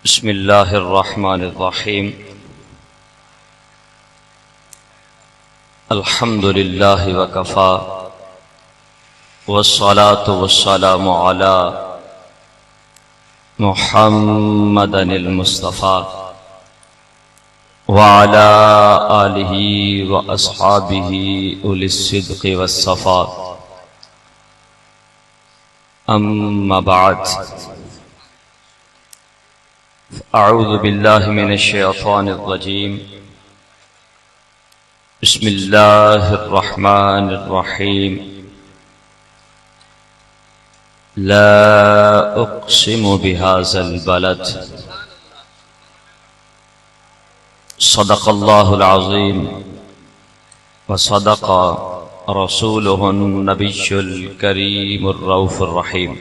بسم اللہ الرحمن الرحیم الحمد للہ وکفا والصلاة والسلام علی محمد المصطفى وعلى آلہ واصحابہ اولی الصدق والصفا اما بعد اعوذ باللہ من الشیطان الرجیم بسم اللہ الرحمن الرحیم لا اقسم بهذا البلد صدق اللہ العظیم وصدق رسوله النبی الکریم الرؤوف الرحیم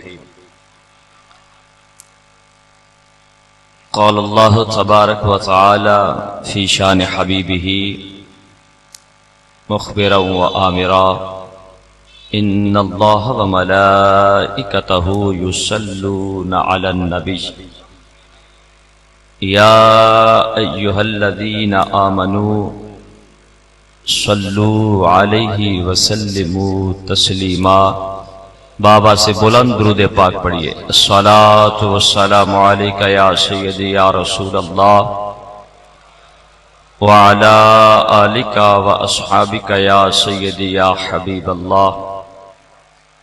قال اللہ تبارک و تعالی فی شان حبیبہ مخبرا و آمرا ان اللہ و ملائکتہ یصلون علی النبی یا ایہا الذین آمنوا صلوا علیہ وسلموا تسلیما۔ بابا سے بلند درود پاک پڑھیے۔ الصلاۃ والسلام علیک یا سیدی یا رسول اللہ وعلی آلک واصحابک یا سیدی یا حبیب اللہ۔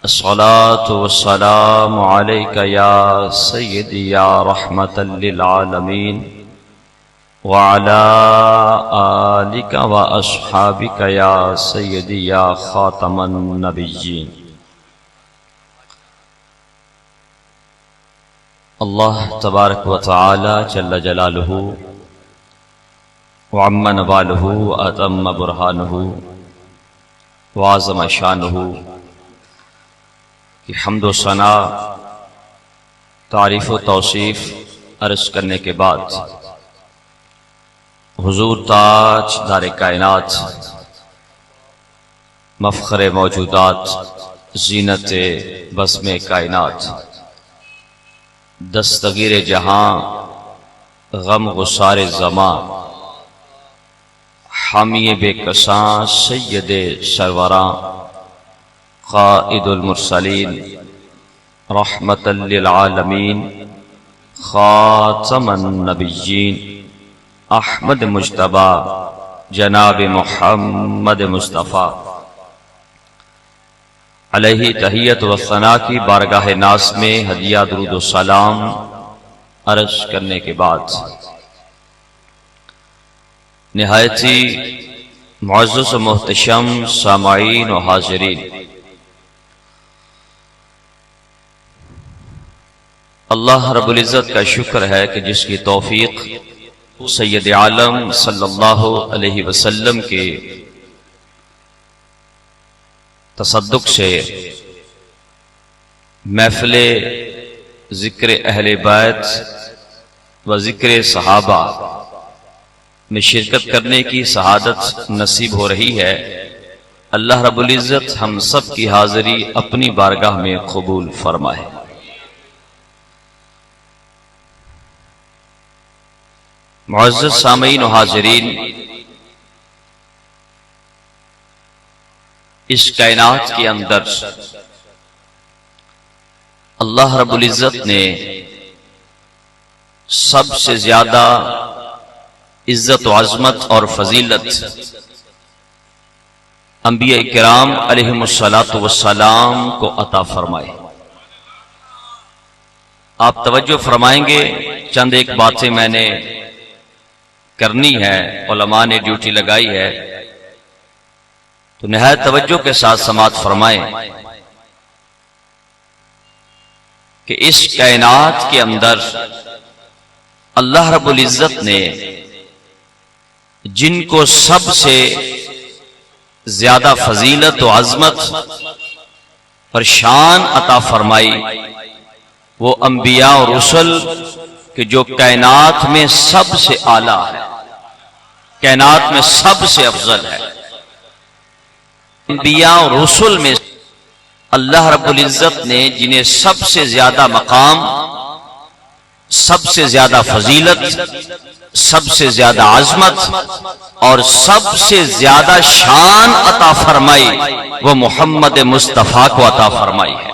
الصلاۃ والسلام علیک یا سیدی یا رحمۃ للعالمین وعلی آلک واصحابک یا سیدی یا خاتم النبیین۔ اللہ تبارک و تعالی جل جلالہ وعم نوالہ واتم برہانہ وعظم شانہ کی حمد و ثنا تعریف و توصیف عرض کرنے کے بعد حضور تاج دار کائنات مفخر موجودات زینت بزم کائنات دستگیر جہاں غم غسار زماں حامی بے کساں سید سروراں قائد المرسلین رحمت للعالمین خاتم النبیین احمد مجتبی جناب محمد مصطفیٰ علیہ تحیت و ثنا کی بارگاہ ناز میں ہدیہ درود و سلام عرض کرنے کے بعد نہایت ہی معزز و محتشم سامعین و حاضرین، اللہ رب العزت کا شکر ہے کہ جس کی توفیق سید عالم صلی اللہ علیہ وسلم کے تصدق سے محفل ذکر اہل بیت و ذکر صحابہ میں شرکت کرنے کی سعادت نصیب ہو رہی ہے۔ اللہ رب العزت ہم سب کی حاضری اپنی بارگاہ میں قبول فرمائے۔ معزز سامعین و حاضرین، اس کائنات کے اندر اللہ رب العزت نے سب سے زیادہ عزت و عظمت اور فضیلت انبیاء کرام علیہم الصلاۃ والسلام کو عطا فرمائے۔ آپ توجہ فرمائیں گے، چند ایک باتیں میں نے کرنی ہے، علماء نے ڈیوٹی لگائی ہے، تو نہایت توجہ کے ساتھ سماعت فرمائیں کہ اس کائنات کے اندر اللہ رب العزت نے جن کو سب سے زیادہ فضیلت و عظمت اور شان عطا فرمائی وہ انبیاء اور رسل کہ جو کائنات میں سب سے اعلیٰ ہے، کائنات میں سب سے افضل ہے۔ انبیاء اور رسل میں اللہ رب العزت نے جنہیں سب سے زیادہ مقام سب سے زیادہ فضیلت، سب سے زیادہ عظمت اور سب سے زیادہ شان عطا فرمائی وہ محمد مصطفیٰ کو عطا فرمائی ہے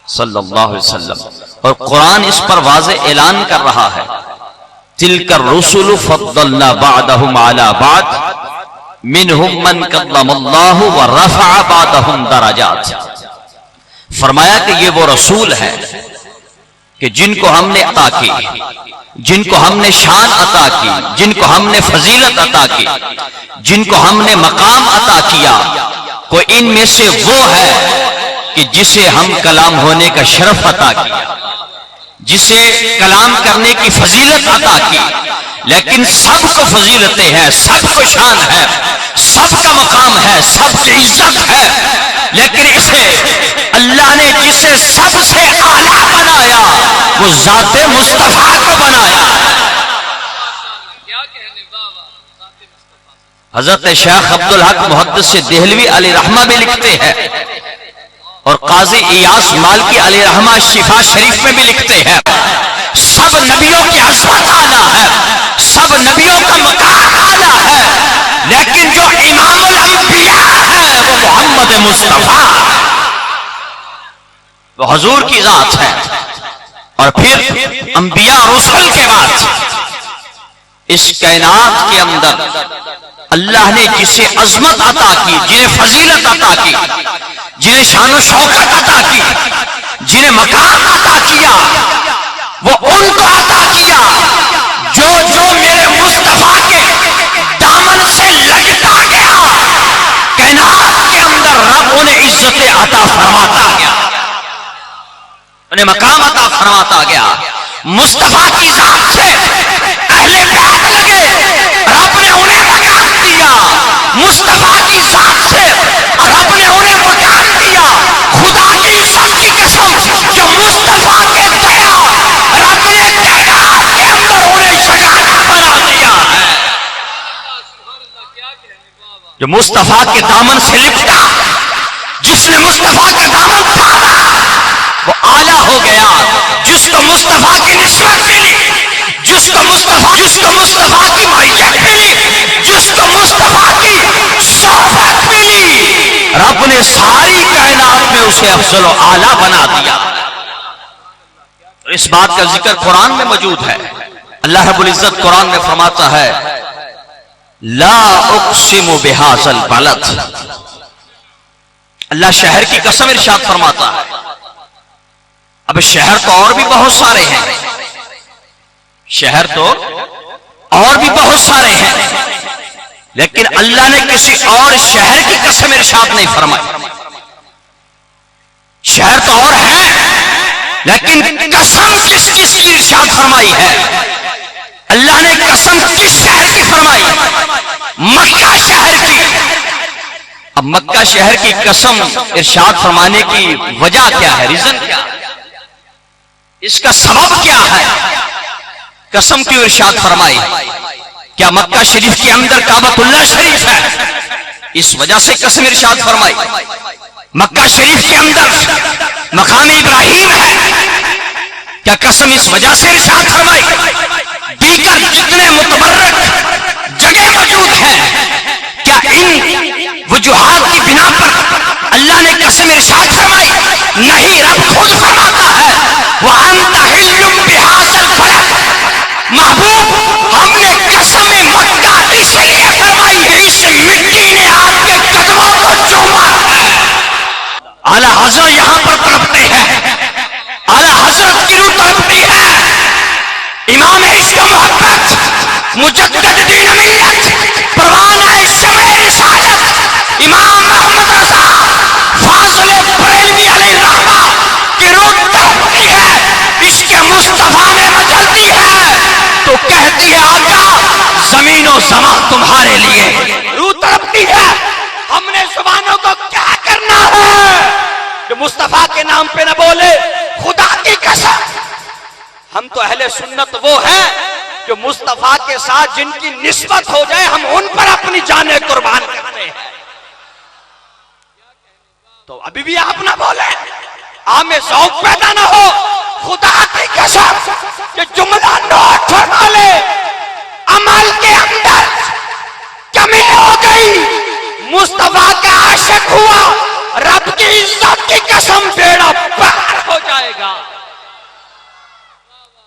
صلی اللہ علیہ وسلم۔ اور قرآن اس پر واضح اعلان کر رہا ہے، تلک الرسل فضلنا بعضهم على بعض منهم من کلم اللہ ورفع بعضهم درجات۔ فرمایا کہ یہ وہ رسول ہے کہ جن کو ہم نے عطا کی، جن کو ہم نے شان عطا کی، جن کو ہم نے فضیلت عطا کی، جن کو ہم نے مقام عطا کیا، کوئی ان میں سے وہ ہے کہ جسے ہم کلام ہونے کا شرف عطا کیا، جسے کلام کرنے کی فضیلت عطا کی، لیکن سب کو فضیلتیں ہیں، سب کو شان ہے، سب کا مقام ہے، سب کی عزت ہے، لیکن اسے اللہ نے جسے سب سے اعلیٰ بنایا وہ ذات مصطفیٰ کو بنایا۔ حضرت شیخ عبدالحق محدث دہلوی علیہ رحمہ بھی لکھتے ہیں، اور قاضی ایاس مالکی علیہ رحمہ شفا شریف میں بھی لکھتے ہیں، سب نبیوں کی عظمت اعلیٰ ہے، سب نبیوں کا مقام اعلیٰ ہے، لیکن جو امام الانبیاء ہے وہ محمد مصطفیٰ، وہ حضور کی ذات ہے۔ اور پھر انبیاء رسل کے بعد اس کائنات کے اندر اللہ نے جسے عظمت عطا کی، جنہیں فضیلت عطا کی، جنہیں شان و شوکت عطا کی، جنہیں مقام عطا کیا، وہ ان کو عطا کیا جو میرے مصطفیٰ کے دامن سے لگتا گیا، کائنات کے اندر رب انہیں عزت عطا فرماتا گیا، انہیں مقام عطا فرماتا گیا۔ مصطفیٰ کی ذات سے اہل بیت لگے، رب نے انہیں مقام دیا، مصطفیٰ کی ذات سے رب نے انہیں مقام دیا۔ خدا کی عزت کی قسم، جو مصطفیٰ کے دیا رب نے کائنات کے اندر انہیں شگانا بنا دیا ہے۔ جو مصطفیٰ کے دامن سے لپٹا، جس نے مصطفیٰ کا دامن پالا وہ اعلیٰ ہو گیا، جس کو مصطفیٰ کی نسبت ملی، جس کو مصطفیٰ کی معیت ملی، جس کو مصطفیٰ کی صحبت ملی، رب نے ساری کائنات میں اسے افضل و اعلیٰ بنا دیا۔ اس بات کا ذکر قرآن میں موجود ہے، اللہ رب العزت قرآن میں فرماتا ہے لا اقسم بہذا البلد، اللہ شہر کی قسم ارشاد فرماتا ہے۔ اب شہر تو اور بھی بہت سارے ہیں، شہر تو اور بھی بہت سارے ہیں، لیکن اللہ نے کسی اور شہر کی قسم ارشاد نہیں فرمائی۔ شہر تو اور ہیں، لیکن قسم کس کس کی ارشاد فرمائی ہے؟ اللہ نے قسم کس شہر کی فرمائی؟ مکہ شہر کی۔ اب مکہ شہر کی قسم ارشاد فرمانے کی وجہ کیا ہے، ریزن کیا ہے، اس کا سبب کیا ہے؟ قسم کیوں ارشاد فرمائی؟ کیا مکہ شریف کے اندر کعبۃ اللہ شریف ہے، اس وجہ سے قسم ارشاد فرمائی؟ مکہ شریف کے اندر مقام ابراہیم ہے، کیا قسم اس وجہ سے ارشاد فرمائی؟ دیگر جتنے متبرک جگہ موجود ہیں، کیا ان وجوہات کی بنا پر اللہ نے قسم ارشاد فرمائی؟ نہیں، رب خود فرماتا ہے وَأَنْتَ حِلٌّ بِهَٰذَا الْبَلَدِ، محبوب ہم نے قسم مکہ اس لیے فرمائی، اس مٹی نے آپ کے قدموں کو چوما ہے۔ اعلیٰ حضرت یہاں پر تڑپتے ہیں، اعلیٰ حضرت کی روح تڑپتی ہے، امام عشق و محبت، مجدد دین ملت، پروانہ شمع رسالت، امام محمد رضا فاضل بریلوی علیہ الرحمہ کی روح تڑپتی ہے، عشق مصطفیٰ نے مچلتی ہے تو کہتی ہے آقا زمین و زمان تمہارے لیے، روح تڑپتی ہے، ہم نے زبانوں کو کیا کرنا ہے کہ مصطفیٰ کے نام پہ نہ بولے، خدا کی قسم ہم تو اہل سنت وہ ہیں جو مصطفیٰ کے ساتھ جن کی نسبت ہو جائے ہم ان پر اپنی جانیں قربان کرتے ہیں۔ تو ابھی بھی آپ نہ بولیں، آپ میں ذوق پیدا نہ ہو، خدا کی قسم کہ جملہ نوٹ فرما لے، عمل کے اندر کمی ہو گئی، مصطفیٰ کا عاشق ہوا، رب کی عزت کی قسم بیڑا پار ہو جائے گا۔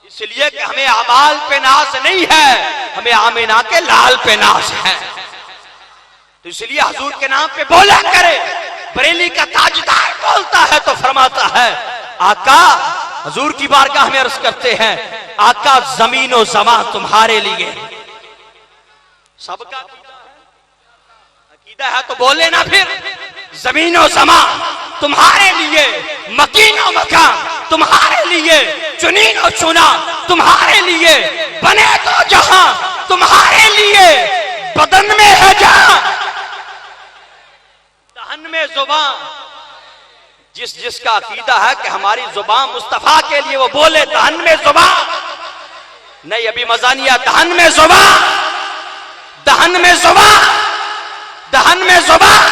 اس لیے کہ ہمیں اعمال پہ ناز نہیں ہے، ہمیں آمینہ کے لال پہ ناز ہے، تو اس لیے حضور کے نام پہ بولا کرے۔ بریلی کا تاجدار بولتا ہے تو فرماتا ہے آقا، حضور کی بارگاہ میں عرض کرتے ہیں آقا زمین و زمان تمہارے لیے، سب کا عقیدہ ہے تو بولے نا پھر، زمین و زمان تمہارے لیے، مکین و مکان تمہارے لیے، چنین و چنا تمہارے لیے، بنے تو جہاں تمہارے لیے، بدن میں ہے جہاں دہن میں زبان، جس کا عقیدہ ہے کہ ہماری زبان مصطفیٰ کے لیے، وہ بولے دہن میں زبان نہیں، ابھی مزہ نہیں آیا، دہن میں زبان، دہن میں زبان، دہن میں زبان،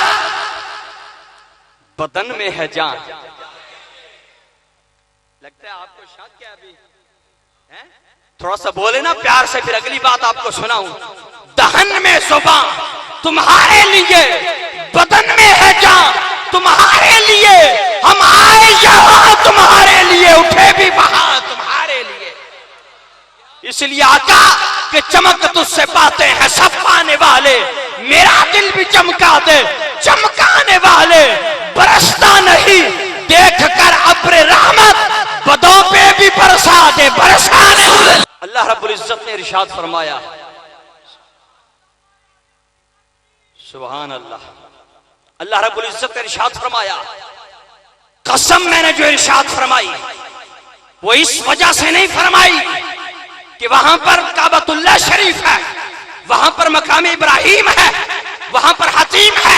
بدن میں ہے جان۔ لگتا ہے آپ کو شک کیا ابھی تھوڑا سا بولے نا پیار سے، پھر اگلی بات آپ کو سناؤں۔ دہن میں زبان تمہارے لیے، بدن میں ہے جان تمہارے لیے، ہم آئے یہاں تمہارے لیے، اٹھے بھی وہاں تمہارے لیے۔ اس لیے آقا کہ چمک تجھ سے پاتے ہیں سب پانے والے، میرا دل بھی چمکا دے چمکانے والے، برستا نہیں دیکھ کر ابر رحمت، بدوں پہ بھی برسا دے برسانے والے۔ اللہ رب العزت نے ارشاد فرمایا، سبحان اللہ، اللہ رب العزت نے ارشاد فرمایا، قسم میں نے جو ارشاد فرمائی وہ اس وجہ سے نہیں فرمائی کہ وہاں پر کعبۃ اللہ شریف ہے، وہاں پر مقام ابراہیم ہے، وہاں پر حتیم ہے،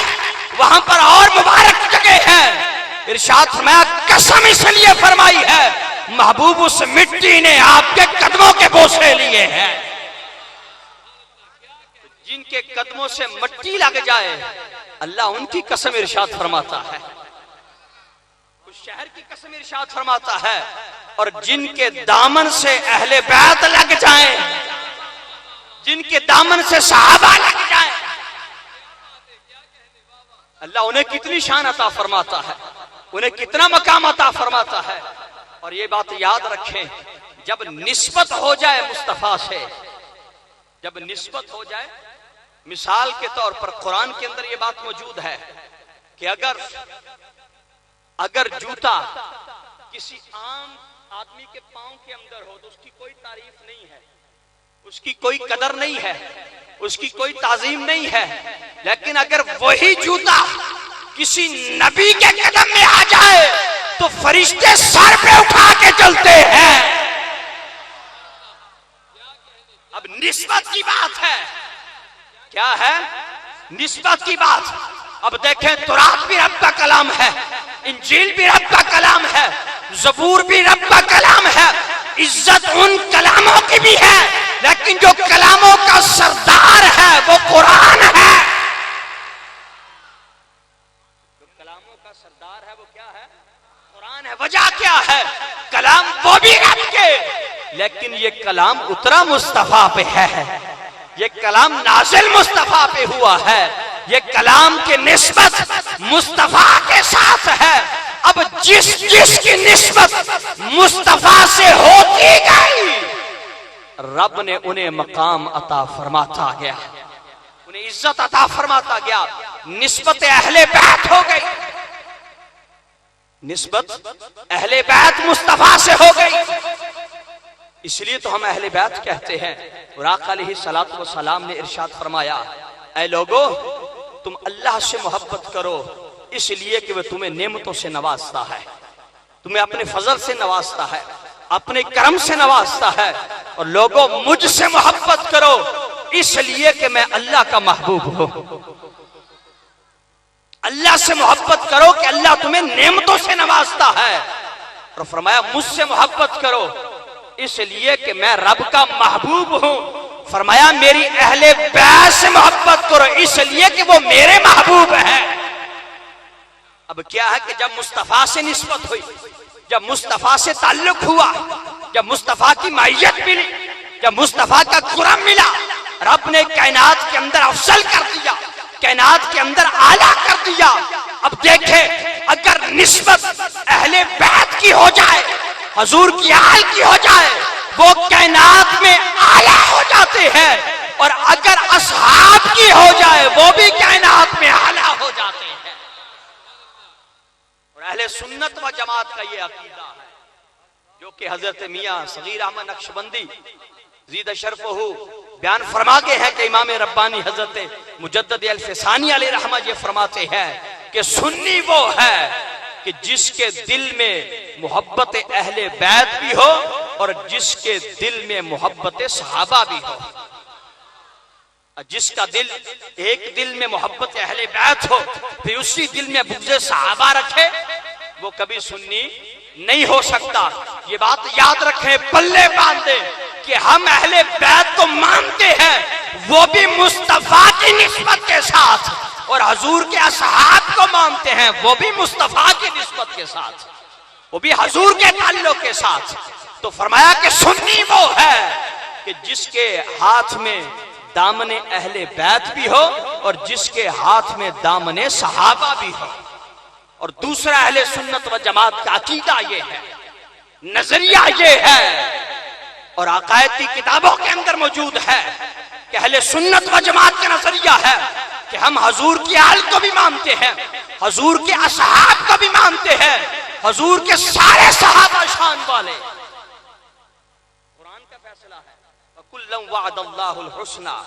وہاں پر اور مبارک جگہ ہے۔ ارشاد فرمایا قسم اس لیے فرمائی ہے محبوب اس مٹی نے آپ کے قدموں کے بوسے لیے ہیں، جن کے قدموں سے مٹی لگ جائے اللہ ان کی قسم ارشاد فرماتا ہے، اس شہر کی قسم ارشاد فرماتا ہے، اور جن کے دامن سے اہل بیت لگ جائیں، جن کے دامن سے صحابہ لگ جائیں، اللہ انہیں کتنی شان عطا فرماتا ہے، انہیں کتنا مقام عطا فرماتا ہے۔ اور یہ بات یاد رکھیں، جب نسبت ہو جائے مصطفیٰ سے، جب نسبت ہو جائے، مثال کے طور پر قرآن کے اندر یہ بات موجود ہے کہ اگر جوتا کسی عام آدمی کے پاؤں کے اندر ہو تو اس کی کوئی تعریف نہیں ہے، اس کی کوئی قدر نہیں ہے، اس کی کوئی تعظیم نہیں ہے، لیکن اگر وہی جوتا کسی نبی کے قدم میں آ جائے تو فرشتے سر پہ اٹھا کے چلتے ہیں۔ اب نسبت کی بات ہے، کیا ہے نسبت کی بات۔ اب دیکھیں تورات بھی رب کا کلام ہے، انجیل بھی رب کا کلام ہے، زبور بھی رب کا کلام ہے، عزت ان کلاموں کی بھی ہے، لیکن جو کلاموں کا سردار ہے وہ قرآن ہے، جو کلاموں کا سردار ہے وہ کیا ہے؟ قرآن ہے۔ وجہ کیا ہے؟ کلام وہ بھی رب کے، لیکن یہ کلام اترا مصطفیٰ پہ ہے، یہ کلام نازل مصطفیٰ پہ ہوا ہے، یہ کلام کی نسبت مصطفیٰ کے ساتھ ہے۔ اب جس کی نسبت مصطفیٰ سے ہوتی گئی رب نے انہیں مقام عطا فرماتا گیا، انہیں عزت عطا فرماتا گیا، نسبت اہل بیت ہو گئی، نسبت اہل بیت مصطفیٰ سے ہو گئی، اس لیے تو ہم اہل بیت کہتے ہیں۔ اور آقا علیہ الصلوۃ والسلام نے ارشاد فرمایا، اے لوگو تم اللہ سے محبت کرو اس لیے کہ وہ تمہیں نعمتوں سے نوازتا ہے، تمہیں اپنے فضل سے نوازتا ہے، اپنے کرم سے نوازتا ہے، اور لوگوں مجھ سے محبت کرو اس لیے کہ میں اللہ کا محبوب ہوں۔ اللہ سے محبت کرو کہ اللہ تمہیں نعمتوں سے نوازتا ہے، اور فرمایا مجھ سے محبت کرو اس لیے کہ میں رب کا محبوب ہوں۔ فرمایا میری اہل بیت سے محبت کرو اس لیے کہ وہ میرے محبوب ہیں۔ اب کیا ہے کہ جب مصطفیٰ سے نسبت ہوئی جب مصطفیٰ سے تعلق ہوا، جب مصطفیٰ کی معیت ملی، جب مصطفیٰ کا کرم ملا، رب نے کائنات کے اندر افضل کر دیا، کائنات کے اندر اعلیٰ کر دیا۔ اب دیکھیں، اگر نسبت اہل بیت کی ہو جائے، حضور کی آل کی ہو جائے، وہ کائنات میں اعلیٰ ہو جاتے ہیں، اور اگر اصحاب کی ہو جائے وہ بھی کائنات میں اعلیٰ ہو جاتے ہیں۔ اور اہل سنت و جماعت کا یہ عقیدہ ہے جو کہ حضرت میاں صغیر احمد نقشبندی زید شرفہ بیان فرما گئے ہیں کہ امام ربانی حضرت مجدد الفسانی علیہ رحمہ یہ فرماتے ہیں کہ سنی وہ ہے کہ جس کے دل میں محبت اہل بیت بھی ہو اور جس کے دل میں محبت صحابہ بھی ہو۔ جس کا دل ایک دل میں محبت اہل بیت ہو پھر اسی دل میں بغض صحابہ رکھے، وہ کبھی سنی نہیں ہو سکتا۔ یہ بات یاد رکھیں، پلے باندھیں کہ ہم اہل بیت کو مانتے ہیں، وہ بھی مصطفیٰ کی نسبت کے ساتھ، اور حضور کے اصحاب کو مانتے ہیں، وہ بھی مصطفیٰ کی نسبت کے ساتھ، وہ بھی حضور کے تعلق کے ساتھ۔ تو فرمایا کہ سنی وہ ہے کہ جس کے ہاتھ میں دامن اہل بیت بھی ہو اور جس کے ہاتھ میں دامن صحابہ بھی ہو۔ اور دوسرا اہل سنت و جماعت کا عقیدہ یہ ہے، نظریہ یہ ہے، اور عقائد کی کتابوں کے اندر موجود ہے کہ اہل سنت و جماعت کا نظریہ ہے کہ ہم حضور کی آل کو بھی مانتے ہیں، حضور کے اصحاب کو بھی مانتے ہیں، حضور کے سارے صحابہ شان والے۔ قرآن کا فیصلہ ہے وَكُلًّا وَعَدَ اللَّهُ الْحُسْنَى،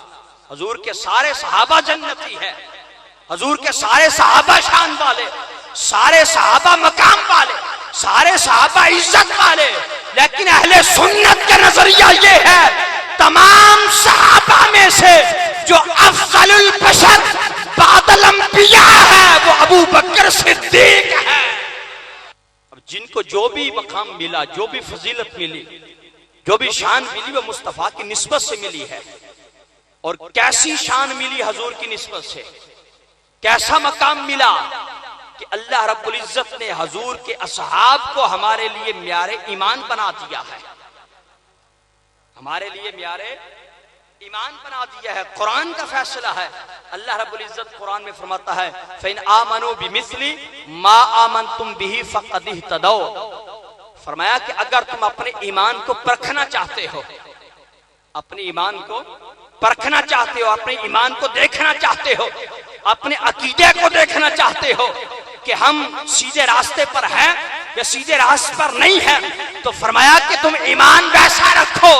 حضور کے سارے صحابہ جنتی ہے، حضور کے سارے صحابہ شان والے، سارے صحابہ مقام والے، سارے صحابہ عزت والے۔ لیکن اہل سنت کا نظریہ یہ ہے تمام صحابہ میں سے جو افضل البشر بعد الانبیاء ہے وہ ابو بکر صدیق ہے۔ اب جن کو جو بھی مقام ملا، جو بھی فضیلت ملی، جو بھی شان ملی، وہ مصطفیٰ کی نسبت سے ملی ہے۔ اور کیسی شان ملی حضور کی نسبت سے، کیسا مقام ملا کہ اللہ رب العزت نے حضور کے اصحاب کو ہمارے لیے معیار ایمان بنا دیا ہے، ہمارے لیے معیار ایمان بنا دیا ہے۔ قرآن کا فیصلہ ہے، اللہ رب العزت قرآن میں فرماتا ہے فَإِنْ آمَنُوا بِمِثْلِ مَا آمَنْتُمْ بِهِ فَقَدِ اهْتَدَوْا، فرمایا کہ اگر تم اپنے ایمان کو پرکھنا چاہتے ہو، اپنے ایمان کو پرکھنا چاہتے ہو، اپنے ایمان کو دیکھنا چاہتے ہو، اپنے عقیدے کو دیکھنا چاہتے ہو کہ ہم سیدھے راستے پر ہیں یا سیدھے راستے پر نہیں ہیں، تو فرمایا کہ تم ایمان ویسا رکھو،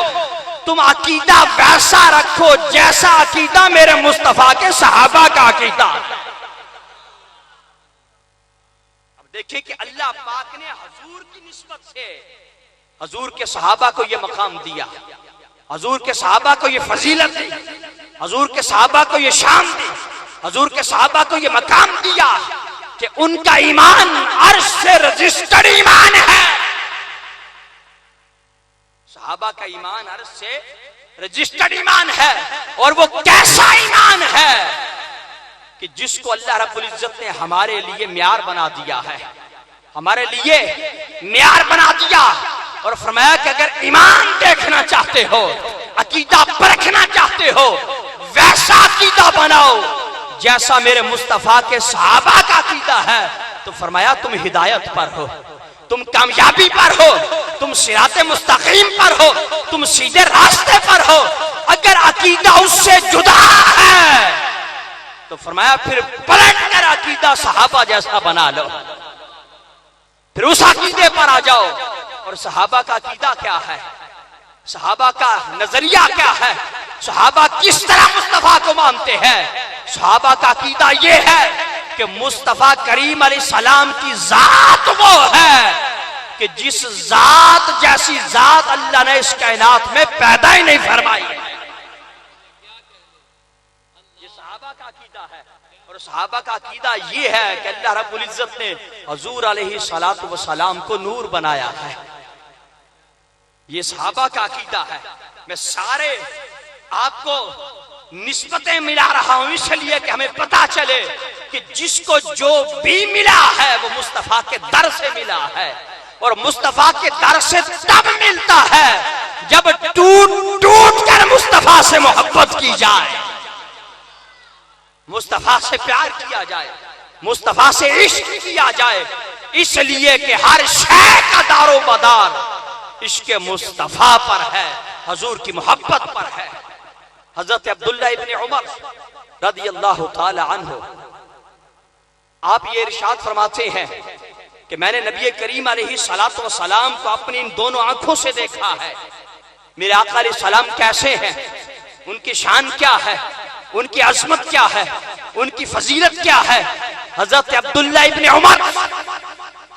تم عقیدہ ویسا رکھو جیسا عقیدہ میرے مصطفیٰ کے صحابہ کا عقیدہ۔ اب دیکھیں کہ اللہ پاک نے حضور کی نسبت سے حضور کے صحابہ کو یہ مقام دیا، حضور کے صحابہ کو یہ فضیلت دی، حضور کے صحابہ کو یہ شان دی، حضور کے صحابہ کو یہ مقام دیا کہ ان کا ایمان عرش سے رجسٹرڈ ایمان ہے۔ صحابہ کا ایمان عرش سے رجسٹرڈ ایمان ہے، اور وہ کیسا ایمان ہے کہ جس کو اللہ رب العزت نے ہمارے لیے معیار بنا دیا ہے، ہمارے لیے معیار بنا دیا، اور فرمایا کہ اگر ایمان دیکھنا چاہتے ہو، عقیدہ پرکھنا چاہتے ہو، ویسا عقیدہ بناؤ جیسا میرے مصطفیٰ کے صحابہ کا عقیدہ ہے، تو فرمایا تم ہدایت پر ہو، تم کامیابی پر ہو، تم صراط مستقیم پر ہو، تم سیدھے راستے پر ہو۔ اگر عقیدہ اس سے جدا ہے تو فرمایا پھر پلٹ کر عقیدہ صحابہ جیسا بنا لو، پھر اس عقیدے پر آ جاؤ۔ اور صحابہ کا عقیدہ کیا ہے، صحابہ کا نظریہ کیا ہے، صحابہ کس طرح مصطفیٰ کو مانتے ہیں؟ صحابہ کا عقیدہ یہ ہے کہ مصطفیٰ کریم علیہ السلام کی ذات وہ ہے کہ جس ذات جیسی ذات اللہ نے اس کائنات میں پیدا ہی نہیں فرمائی۔ یہ صحابہ کا عقیدہ ہے، اور صحابہ کا عقیدہ یہ ہے کہ اللہ رب العزت نے حضور علیہ السلام کو نور بنایا ہے۔ یہ صحابہ کا عقیدہ ہے۔ میں سارے آپ کو نسبتیں ملا رہا ہوں اس لیے کہ ہمیں پتا چلے کہ جس کو جو بھی ملا ہے وہ مصطفیٰ کے در سے ملا ہے، اور مصطفیٰ کے در سے تب ملتا ہے جب ٹوٹ ٹوٹ کر مصطفیٰ سے محبت کی جائے، مصطفیٰ سے پیار کیا جائے، مصطفیٰ سے عشق کیا جائے، اس لیے کہ ہر شے کا دار و مدار عشق مصطفیٰ پر ہے، حضور کی محبت پر ہے۔ حضرت عبداللہ ابن عمر رضی اللہ تعالی عنہ آپ یہ ارشاد فرماتے ہیں کہ میں نے نبی کریم علیہ الصلوۃ والسلام کو اپنی ان دونوں آنکھوں سے دیکھا ہے۔ میرے آقا علیہ السلام کیسے ہیں، ان کی شان کیا ہے، ان کی عظمت کیا ہے، ان کی فضیلت کیا ہے۔ حضرت عبداللہ ابن عمر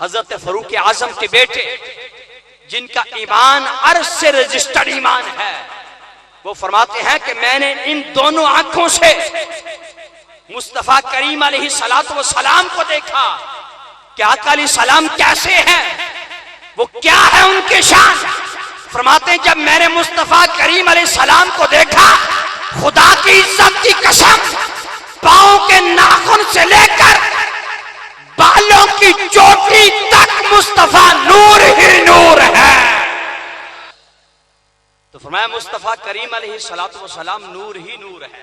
حضرت فاروق اعظم کے بیٹے جن کا ایمان عرش سے رجسٹرڈ ایمان ہے، وہ فرماتے ہیں کہ میں نے ان دونوں آنکھوں سے مصطفیٰ کریم علیہ الصلوۃ والسلام کو دیکھا کہ آقا علیہ السلام کیسے ہیں، وہ کیا ہے ان کے شان۔ فرماتے ہیں جب میں نے مصطفیٰ کریم علیہ السلام کو دیکھا، خدا کی عزت کی قسم پاؤں کے ناخن سے لے کر بالوں کی چوٹی تک مصطفیٰ نور ہی نور ہے۔ تو فرمایا مصطفیٰ کریم علیہ الصلوۃ والسلام نور ہی نور ہے۔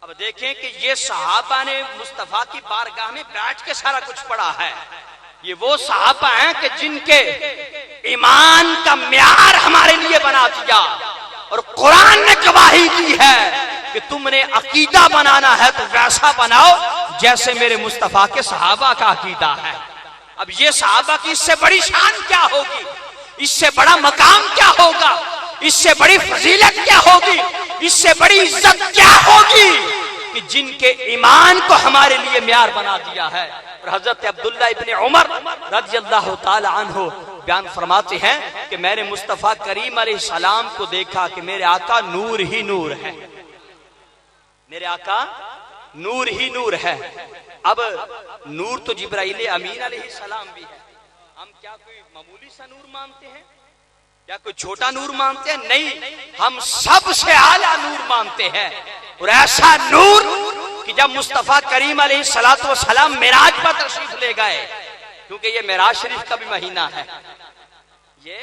اب دیکھیں کہ یہ صحابہ نے مصطفیٰ کی بارگاہ میں بیٹھ کے سارا کچھ پڑھا ہے۔ یہ وہ صحابہ ہیں کہ جن کے ایمان کا معیار ہمارے لیے بنا دیا، اور قرآن نے گواہی دی ہے کہ تم نے عقیدہ بنانا ہے تو ویسا بناؤ جیسے میرے مصطفیٰ کے صحابہ کا عقیدہ ہے۔ اب یہ صحابہ کی اس سے بڑی شان کیا ہوگی، اس سے بڑا مقام کیا ہوگا، اس سے بڑی فضیلت کیا ہوگی، اس سے بڑی عزت کیا ہوگی کہ جن کے ایمان کو ہمارے لیے معیار بنا دیا ہے۔ اور حضرت عبداللہ ابن عمر رضی اللہ تعالی عنہ بیان فرماتے ہیں کہ میں نے مصطفیٰ کریم علیہ السلام کو دیکھا کہ میرے آقا نور ہی نور ہے، میرے آقا نور ہی نور ہے۔ اب نور تو جبرائیل امین علیہ السلام بھی ہے، ہم کیا کوئی معمولی سا نور مانتے ہیں، کیا کوئی چھوٹا نور مانتے ہیں؟ نہیں، ہم سب سے اعلیٰ نور مانتے ہیں۔ اور ایسا نور کہ جب مصطفیٰ کریم علیہ الصلوۃ والسلام معراج پر تشریف لے گئے، کیونکہ یہ معراج شریف کا بھی مہینہ ہے، یہ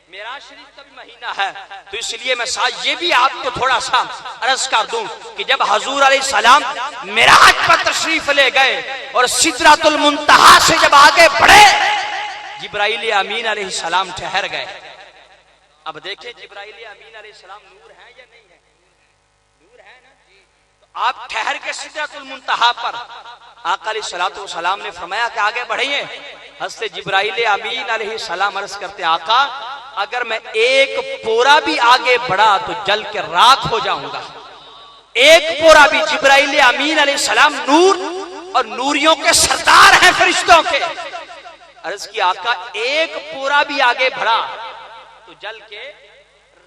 معراج شریف کا بھی مہینہ ہے، تو اس لیے میں یہ بھی آپ کو تھوڑا سا عرض کر دوں کہ جب حضور علیہ السلام معراج پر تشریف لے گئے اور سدرۃ المنتہا سے جب آگے بڑھے، جبرائیل امین علیہ السلام ٹھہر گئے۔ اب دیکھیں جبرائیل امین علیہ السلام نور ہے یا نہیں ہے؟ نور ہے نا؟ تو آپ ٹھہر کے سدرۃ المنتہا پر آقا علیہ الصلوۃ والسلام نے فرمایا کہ آگے بڑھیے۔ حضرت جبرائیل امین علیہ السلام عرض کرتے آقا اگر میں ایک پورا بھی آگے بڑھا تو جل کے راکھ ہو جاؤں گا۔ ایک پورا بھی، جبرائیل امین علیہ السلام نور اور نوریوں کے سردار ہیں فرشتوں کے۔ عرض کی آقا ایک پورا بھی آگے بڑھا تو جل کے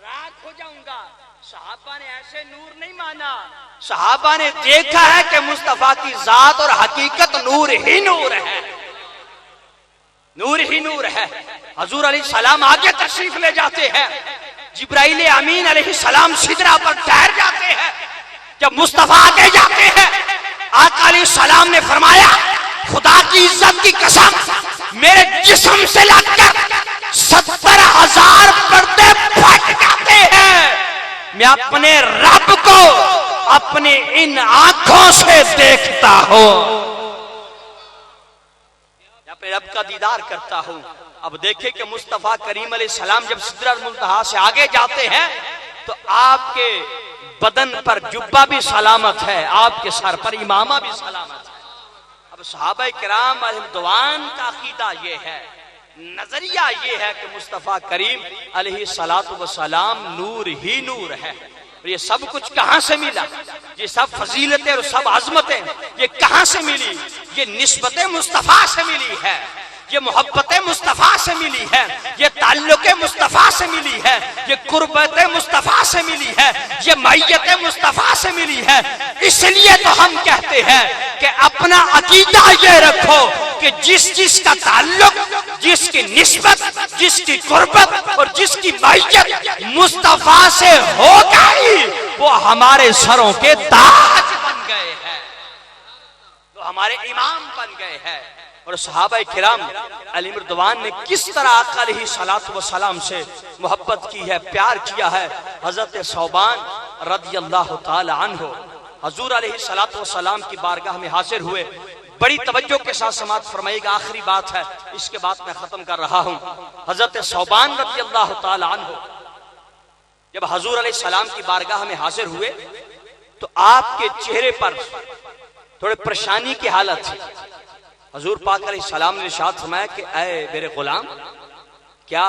راکھ ہو جاؤں گا۔ صحابہ نے ایسے نور نہیں مانا، صحابہ نے دیکھا ہے کہ مصطفیٰ کی ذات اور حقیقت نور ہی نور ہے، نور ہی نور ہے۔ حضور علیہ السلام آگے تشریف لے جاتے ہیں، جبرائیل امین علیہ السلام سدرہ پر ٹھہر جاتے ہیں۔ جب مصطفیٰ آگے جاتے ہیں، آقا علیہ السلام نے فرمایا خدا کی عزت کی قسم میرے جسم سے لگ کر 70,000 پردے پھٹ جاتے ہیں، میں اپنے رب کو اپنے ان آنکھوں سے دیکھتا ہوں، اپنے رب کا دیدار کرتا ہوں۔ اب دیکھیں کہ مصطفیٰ کریم علیہ السلام جب سدرۃ المنتہا سے آگے جاتے ہیں تو آپ کے بدن پر جبہ بھی سلامت ہے، آپ کے سر پر امامہ بھی سلامت ہے۔ اب صحابہ کرام علیہ رضوان کا عقیدہ یہ ہے، نظریہ یہ ہے کہ مصطفیٰ کریم علیہ الصلوۃ والسلام نور ہی نور ہے۔ اور یہ سب کچھ کہاں سے ملا؟ یہ سب فضیلتیں اور سب عظمتیں یہ کہاں سے ملی؟ یہ نسبت مصطفیٰ سے ملی ہے، یہ محبت مصطفیٰ سے ملی ہے، یہ تعلق مصطفیٰ سے ملی ہے، یہ قربت مصطفیٰ سے ملی ہے، یہ معیت مصطفیٰ سے ملی ہے۔ اس لیے تو ہم کہتے ہیں کہ اپنا عقیدہ یہ رکھو کہ جس کا تعلق، جس کی نسبت، جس کی قربت اور جس کی معیت مصطفیٰ سے ہو گئی وہ ہمارے سروں کے تاج بن گئے ہیں، وہ ہمارے امام بن گئے ہیں۔ اور صحابہ کرام علیہ رضوان نے کس طرح آقا علیہ الصلوۃ والسلام سے محبت کی ہے، پیار کیا ہے۔ حضرت ثوبان رضی اللہ تعالی عنہ حضور علیہ الصلوۃ والسلام کی بارگاہ میں حاضر ہوئے۔ بڑی توجہ کے ساتھ سماعت فرمائیے گا، آخری بات ہے، اس کے بعد میں ختم کر رہا ہوں۔ حضرت ثوبان رضی اللہ تعالی عنہ جب حضور علیہ السلام کی بارگاہ میں حاضر ہوئے تو آپ کے چہرے پر تھوڑے پریشانی کی حالت تھی۔ حضور پاک علیہ السلام نے ارشاد فرمایا کہ اے میرے غلام، کیا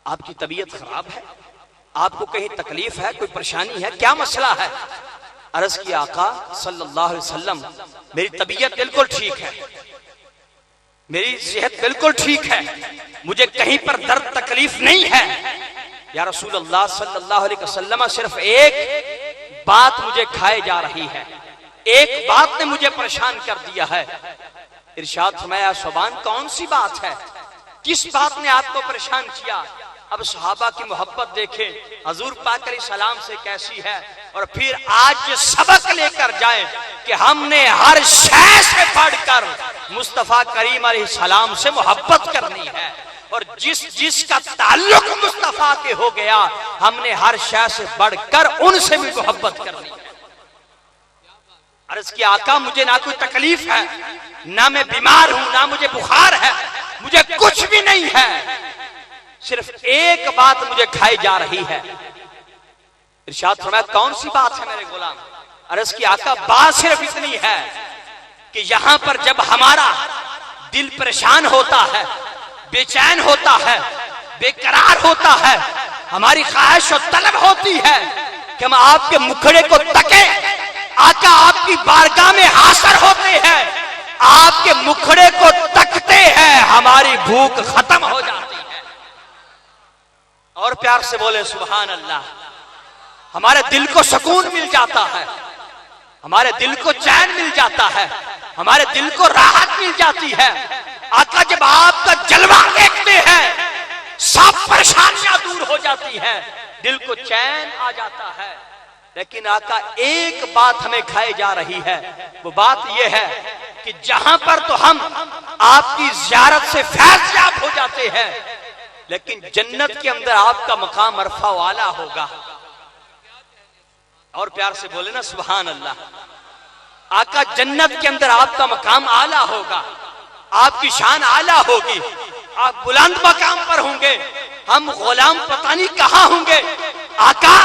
آپ کی طبیعت خراب ہے؟ آپ کو کہیں تکلیف ہے، کوئی پریشانی ہے، کیا مسئلہ ہے؟ عرض کی آقا صلی اللہ علیہ وسلم، میری طبیعت بالکل ٹھیک ہے، میری صحت بالکل ٹھیک ہے، مجھے کہیں پر درد تکلیف نہیں ہے۔ یا رسول اللہ صلی اللہ علیہ وسلم، صرف ایک بات مجھے کھائے جا رہی ہے، ایک بات نے مجھے پریشان کر دیا ہے۔ ارشاد فرمایا ثوبان کون سی بات ہے، کس بات نے آپ کو پریشان کیا؟ اب صحابہ کی محبت دیکھیں حضور پاک علیہ السلام سے کیسی ہے، اور پھر آج سبق لے کر جائیں کہ ہم نے ہر شے سے بڑھ کر مصطفیٰ کریم علیہ السلام سے محبت کرنی ہے، اور جس کا تعلق مصطفیٰ کے ہو گیا ہم نے ہر شے سے بڑھ کر ان سے بھی محبت کرنی ہے۔ عرض کی آقا مجھے نہ کوئی تکلیف ہے، نہ میں بیمار ہوں، نہ مجھے بخار ہے، مجھے کچھ بھی نہیں ہے، صرف ایک بات مجھے کھائی جا رہی ہے۔ ارشاد فرمایا کون سی بات ہے میرے غلام؟ عرض کی آقا بات صرف اتنی ہے کہ یہاں پر جب ہمارا دل پریشان ہوتا ہے، بے چین ہوتا ہے، بے قرار ہوتا ہے، ہماری خواہش و طلب ہوتی ہے کہ ہم آپ کے مکھڑے کو تکیں، آقا آپ کی بارگاہ میں حاضر ہوتے ہیں، آپ کے مکھڑے کو تکتے ہیں، ہماری بھوک ختم ہو جاتی ہے۔ اور پیار سے بولے سبحان اللہ۔ ہمارے دل کو سکون مل جاتا ہے، ہمارے دل کو چین مل جاتا ہے، ہمارے دل کو راحت مل جاتی ہے۔ آقا جب آپ کا جلوہ دیکھتے ہیں سب پریشانیاں دور ہو جاتی ہیں، دل کو چین آ جاتا ہے۔ لیکن آقا ایک بات ہمیں کھائے جا رہی ہے، وہ بات یہ ہے کہ جہاں پر تو ہم آپ کی زیارت سے فیض یاب ہو جاتے ہیں، لیکن جنت کے اندر آپ کا مقام عرفہ و اعلیٰ ہوگا۔ اور پیار سے بولے نا سبحان اللہ۔ آقا جنت کے اندر آپ کا مقام اعلیٰ ہوگا، آپ کی شان اعلیٰ ہوگی، آپ بلند مقام پر ہوں گے، ہم غلام پتہ نہیں کہاں ہوں گے۔ آقا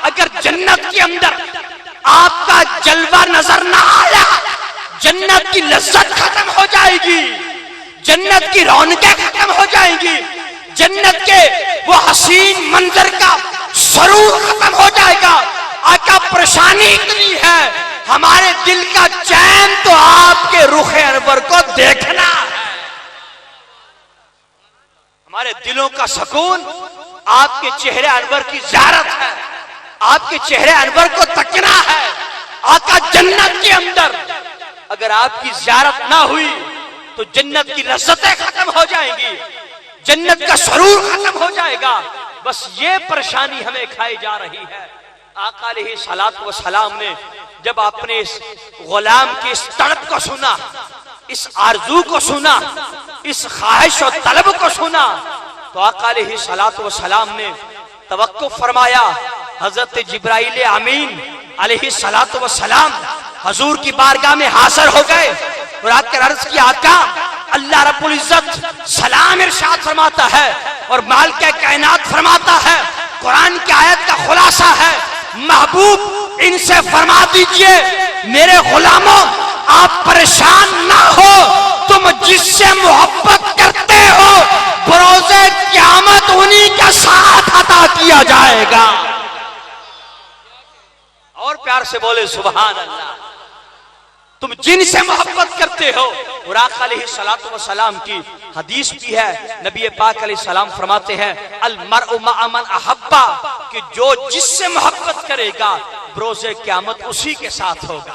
اگر جنت کے اندر آپ کا جلوہ نظر نہ آیا، جنت کی لذت ختم ہو جائے گی، جنت کی رونقیں ختم ہو جائیں گی، جنت کے وہ حسین منظر کا سرور ختم ہو جائے گا۔ آقا پریشانی اتنی ہے، ہمارے دل کا چین تو آپ کے رخ انور کو دیکھنا ہے، ہمارے دلوں کا سکون آپ کے چہرے انور کی زیارت ہے، آپ کے چہرے انور کو تکنا ہے۔ آقا جنت کے اندر اگر آپ کی زیارت نہ ہوئی تو جنت کی لذتیں ختم ہو جائیں گی، جنت کا سرور ختم ہو جائے گا۔ بس یہ پریشانی ہمیں کھائی جا رہی ہے۔ آقا علیہ الصلوۃ والسلام نے جب اپنے اس غلام کی اس تڑپ کو سنا، اس آرزو کو سنا، اس خواہش و طلب کو سنا، تو آقا علیہ الصلوۃ والسلام نے توقف فرمایا۔ حضرت جبرائیل امین علیہ الصلوۃ والسلام حضور کی بارگاہ میں حاضر ہو گئے اور آ کر عرض کی آقا اللہ رب العزت سلام ارشاد فرماتا ہے اور مالک کائنات فرماتا ہے، قرآن کی آیت کا خلاصہ ہے، محبوب ان سے فرما دیجئے میرے غلاموں آپ پریشان نہ ہو، تم جس سے محبت کرتے ہو بروز قیامت انہی کا ساتھ عطا کیا جائے گا۔ اور پیار سے بولے سبحان اللہ۔ تم جن سے محبت کرتے ہو، اور آقا علیہ الصلوۃ والسلام کی حدیث بھی ہے، نبی پاک علیہ السلام فرماتے ہیں المرء مع من احبا، کہ جو جس سے محبت کرے گا بروز قیامت اسی کے ساتھ ہوگا،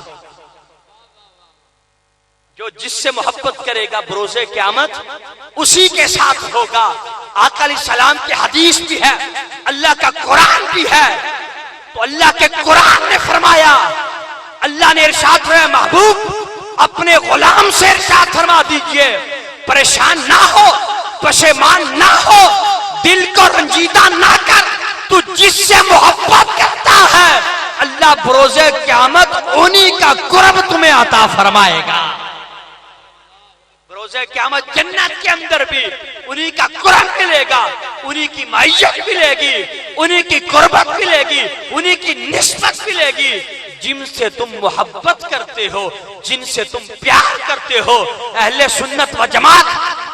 جو جس سے محبت کرے گا بروز قیامت اسی کے ساتھ ہوگا۔ آقا علیہ السلام کی حدیث بھی ہے، اللہ کا قرآن بھی ہے، تو اللہ کے قرآن نے فرمایا، اللہ نے ارشاد فرمایا محبوب اپنے غلام سے ارشاد فرما دیجئے پریشان نہ ہو، پشیمان نہ ہو، دل کو رنجیدہ نہ کر، تو جس سے محبت کرتا ہے اللہ بروز قیامت انہی کا قرب تمہیں عطا فرمائے گا۔ بروز قیامت جنت کے اندر بھی انہی کا قرب ملے گا، انہی کی معیت ملے گی، انہی کی قربت ملے گی، انہی کی نسبت ملے گی جن سے تم محبت کرتے ہو، جن سے تم پیار کرتے ہو۔ اہل سنت و جماعت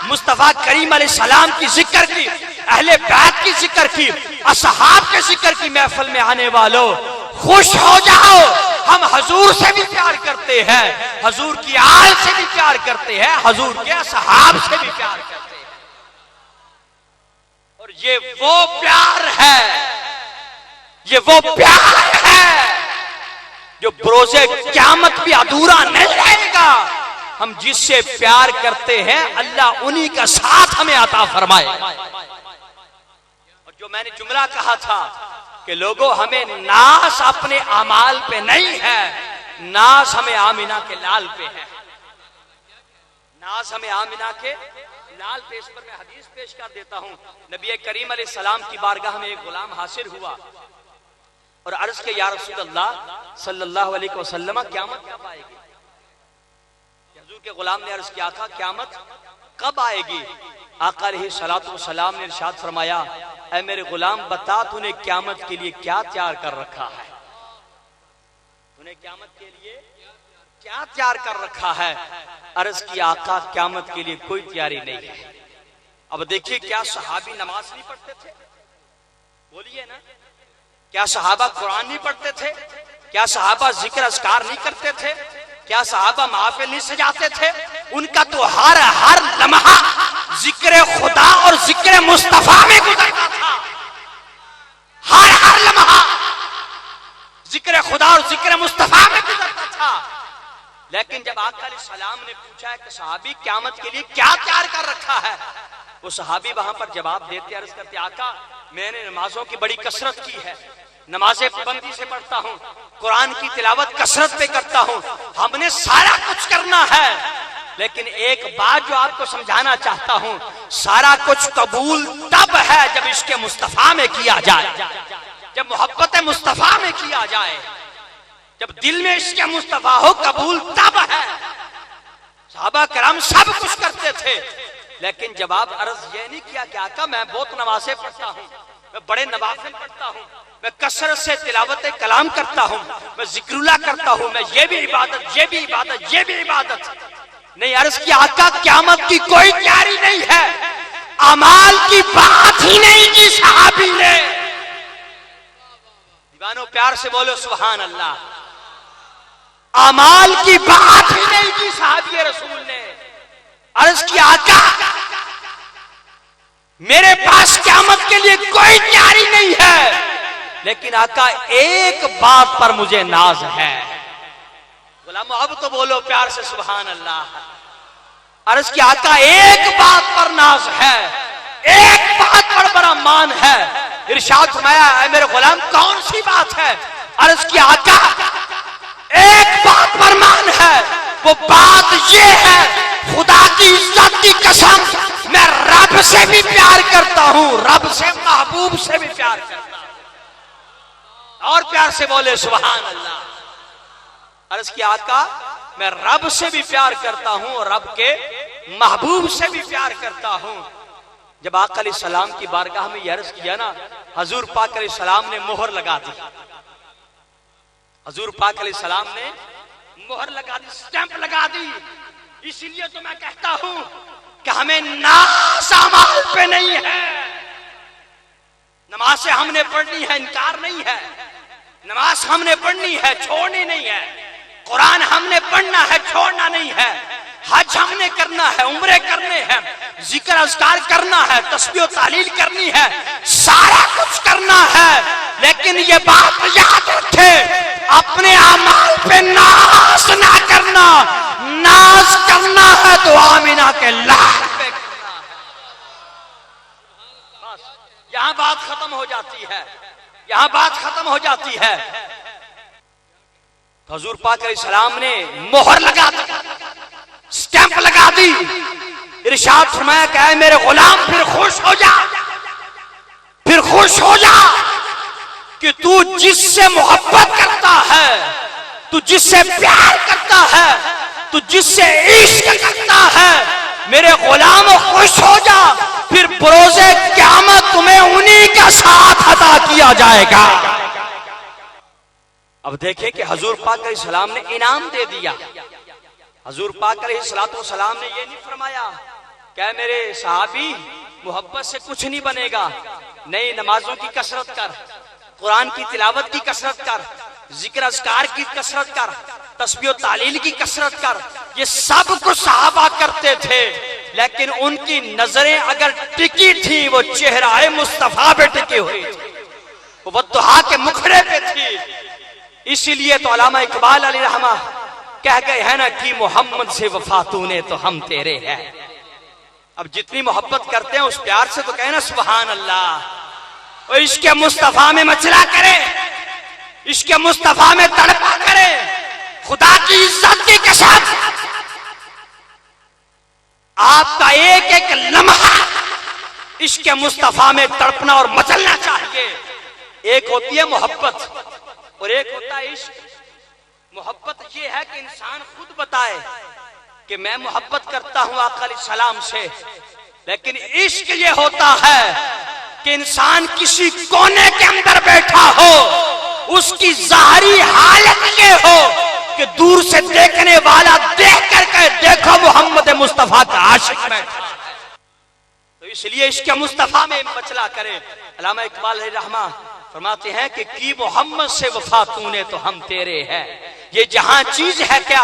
مصطفیٰ کریم علیہ السلام کی ذکر کی، اہل بیت کی ذکر کی، اصحاب کے ذکر کی محفل میں آنے والوں خوش ہو جاؤ، ہم حضور سے بھی پیار کرتے ہیں، حضور کی آل سے بھی پیار کرتے ہیں، حضور کے اصحاب سے بھی پیار کرتے ہیں، اور یہ وہ پیار ہے، یہ وہ پیار ہے جو بروز قیامت بھی ادھورا نہیں رہے گا۔ ہم جس سے پیار کرتے ہیں اللہ انہی کا ساتھ ہمیں عطا فرمائے۔ اور جو میں نے جملہ کہا تھا کہ لوگوں ہمیں ناز اپنے اعمال پہ نہیں ہے، ناز ہمیں آمینہ کے لال پہ ہے، ناز ہمیں آمینہ کے لال پہ۔ اس پر میں حدیث پیش کر دیتا ہوں۔ نبی کریم علیہ السلام کی بارگاہ میں ایک غلام حاضر ہوا اور عرض کے یا رسول اللہ صلی اللہ علیہ وسلم قیامت کب آئے گی؟ حضور کے غلام نے عرض کیا تھا قیامت کب آئے گی؟ آقا علیہ السلام نے ارشاد فرمایا اے میرے غلام بتا تو نے قیامت کے لیے کیا تیار کر رکھا ہے، تو نے قیامت کے لیے کیا تیار کر رکھا ہے؟ عرض کی آقا قیامت کے لیے کوئی تیاری نہیں ہے۔ اب دیکھیے کیا صحابی نماز نہیں پڑھتے تھے؟ بولیے نا، کیا صحابہ قرآن نہیں پڑھتے تھے؟ کیا صحابہ ذکر اذکار نہیں کرتے تھے؟ کیا صحابہ محافل نہیں سجاتے تھے؟ ان کا تو ہر لمحہ ذکر خدا اور ذکر مصطفیٰ میں گزرتا تھا، ہر لمحہ ذکر خدا اور ذکر مصطفیٰ میں گزرتا تھا۔ لیکن جب آقا علیہ السلام نے پوچھا ہے کہ صحابی قیامت کے لیے کیا تیار کر رکھا ہے، وہ صحابی وہاں پر جواب دیتے عرض کرتے آقا میں نے نمازوں کی بڑی کثرت کی ہے، نمازیں پابندی سے پڑھتا ہوں، قرآن کی تلاوت کثرت پہ کرتا ہوں، ہم نے سارا کچھ کرنا ہے، لیکن ایک بات جو آپ کو سمجھانا چاہتا ہوں، سارا کچھ قبول تب ہے جب اس کے مصطفیٰ میں کیا جائے، جب محبت مصطفیٰ میں کیا جائے، جب دل میں اس کے مصطفیٰ ہو قبول تب ہے۔ صحابہ کرام سب کچھ کرتے تھے، لیکن جواب عرض یہ نہیں کیا کہ آقا میں بہت نمازیں پڑھتا ہوں، میں بڑے نوافل پڑھتا ہوں، میں کثرت سے تلاوت کلام کرتا ہوں، میں ذکر اللہ کرتا ہوں، میں یہ بھی عبادت یہ بھی عبادت یہ بھی عبادت نہیں۔ عرض کی آقا قیامت کی کوئی تیاری نہیں ہے، اعمال کی بات ہی نہیں کی صحابی نے۔ دیوانوں پیار سے بولو سبحان اللہ، اعمال کی بات ہی نہیں کی صحابی رسول نے۔ عرض کی آقا میرے پاس قیامت کے لیے کوئی تیاری نہیں ہے، لیکن آقا ایک بات پر مجھے ناز ہے۔ غلامو اب تو بولو پیار سے سبحان اللہ۔ عرض کی آقا ایک بات پر ناز ہے، ایک بات پر بڑا مان ہے۔ ارشاد فرمایا اے میرے غلام کون سی بات ہے؟ عرض کی آقا ایک بات پر مان ہے، وہ بات یہ ہے خدا کی عزت کی قسم میں رب سے بھی پیار کرتا ہوں، رب سے محبوب سے بھی پیار کرتا ہوں۔ اور پیار سے بولے سبحان اللہ۔ عرض کی آقا میں رب سے بھی پیار کرتا ہوں اور رب کے محبوب سے بھی پیار کرتا ہوں۔ جب آقا علیہ السلام کی بارگاہ میں یہ عرض کیا نا، حضور پاک علیہ السلام نے مہر لگا دی، حضور پاک علیہ السلام نے مہر لگا دی، سٹیمپ لگا دی۔ اسی لیے تو میں کہتا ہوں کہ ہمیں ناز اعمال پہ نہیں ہے، نماز سے ہم نے پڑھنی ہے انکار نہیں ہے، نماز ہم نے پڑھنی ہے چھوڑنی نہیں ہے، قرآن ہم نے پڑھنا ہے چھوڑنا نہیں ہے، حج ہم نے کرنا ہے، عمرے کرنے ہیں، ذکر اذکار کرنا ہے، تسبیح و تحلیل کرنی ہے، سارا کچھ کرنا ہے، لیکن یہ بات یاد رکھے اپنے اعمال پہ ناز نہ کرنا، ناز کرنا ہے تو آمینہ کے لال پہ کرنا ہے۔ بس یہاں بات ختم ہو جاتی ہے، یہاں بات ختم ہو جاتی ہے۔ حضور پاک علیہ السلام نے مہر لگا دی، کرا دی. ارشاد فرمایا کہ اے میرے غلام پھر خوش ہو جا، پھر خوش ہو جا کہ تو جس سے محبت کرتا ہے، تو جس سے پیار کرتا ہے، تو جس سے عشق کرتا ہے، میرے غلام خوش ہو جا، پھر بروز قیامت تمہیں انہی کا ساتھ عطا کیا جائے گا. اب دیکھیں کہ حضور پاک علیہ السلام نے انعام دے دیا. حضور پاک علیہ السلام نے یہ نہیں فرمایا کہ میرے صحابی محبت سے کچھ نہیں بنے گا، نئی نمازوں کی کثرت کر، قرآن کی تلاوت کی کثرت کر، ذکر اذکار کی کثرت کر، تسبیح و تعلیل کی کثرت کر. یہ سب کچھ صحابہ کرتے تھے، لیکن ان کی نظریں اگر ٹکی تھی وہ چہرہ مصطفیٰ پہ ٹکی ہوئی تھی، وہ والضحیٰ کے مکھڑے پہ تھی. اسی لیے تو علامہ اقبال علیہ رحمہ کہہ گئے ہیں نا کہ محمد سے وفا تو نے تو ہم تیرے ہیں. اب جتنی محبت کرتے ہیں اس پیار سے تو کہنا سبحان اللہ. اور عشق مصطفیٰ میں مچلا کرے، عشق مصطفیٰ میں تڑپا کرے، خدا کی عزت کی قسم آپ کا ایک ایک لمحہ عشق مصطفیٰ میں تڑپنا اور مچلنا چاہیے. ایک ہوتی ہے محبت اور ایک ہوتا ہے عشق. محبت یہ ہے کہ انسان خود بتائے کہ میں محبت کرتا ہوں آقا علیہ السلام سے، لیکن عشق یہ ہوتا ہے کہ انسان کسی کونے کے اندر بیٹھا ہو، اس کی ظاہری حالت یہ ہو کہ دور سے دیکھنے والا دیکھ کر کہ دیکھو محمد مصطفیٰ کا عاشق بیٹھا. تو اس لیے عشق مصطفیٰ میں مچلا کرے. علامہ اقبال علیہ رحمہ فرماتے ہیں کہ کی محمد سے وفا تو نے تو ہم تیرے ہیں. یہ جہاں چیز ہے کیا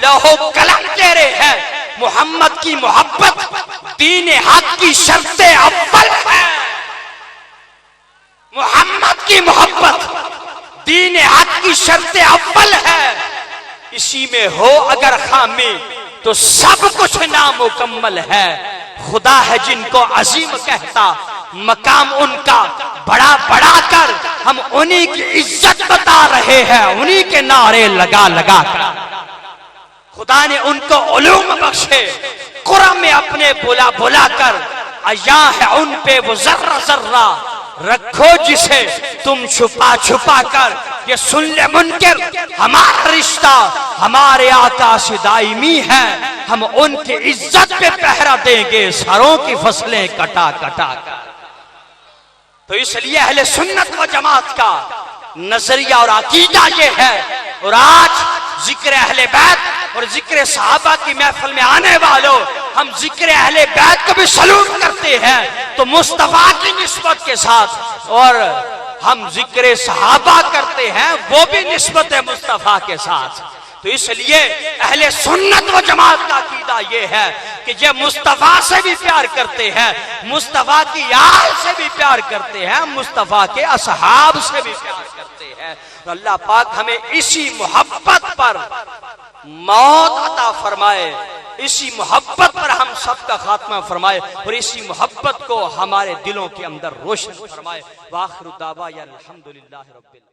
لوح قلم تیرے ہے. محمد کی محبت دین حق کی شرط اول ہے. محمد کی محبت دین حق کی شرط اول ہے. اسی میں ہو اگر خامی تو سب کچھ نامکمل ہے. خدا ہے جن کو عظیم کہتا، مقام ان کا بڑا بڑا کر ہم انہی کی عزت بتا رہے ہیں، انہی کے نعرے لگا لگا کر. خدا نے ان کو علوم بخشے، قرآن میں اپنے بلا بلا کر عیاں ہے ان پہ وہ ذرہ ذرہ. رکھو جسے تم چھپا چھپا کر، یہ سن لے منکر ہمارا رشتہ ہمارے آقا سے دائمی ہے. ہم ان کی عزت پہ پہرا دیں گے سروں کی فصلیں کٹا کٹا کر. تو اس لیے اہل سنت و جماعت کا نظریہ اور عقیدہ یہ ہے. اور آج ذکر اہل بیت اور ذکر صحابہ کی محفل میں آنے والوں، ہم ذکر اہل بیت کو بھی سلوٹ کرتے ہیں تو مصطفیٰ کی نسبت کے ساتھ، اور ہم ذکر صحابہ کرتے ہیں وہ بھی نسبت مصطفیٰ کے ساتھ. تو اس لیے اہل سنت و جماعت کا عقیدہ یہ ہے کہ یہ مصطفیٰ سے بھی پیار کرتے ہیں، مصطفیٰ کی آل سے بھی پیار کرتے ہیں، مصطفیٰ کے اصحاب سے بھی پیار کرتے ہیں. اور اللہ پاک ہمیں اسی محبت پر موت عطا فرمائے، اسی محبت پر ہم سب کا خاتمہ فرمائے، اور اسی محبت کو ہمارے دلوں کے اندر روشن فرمائے. وآخر دعوانا الحمدللہ رب العالمین.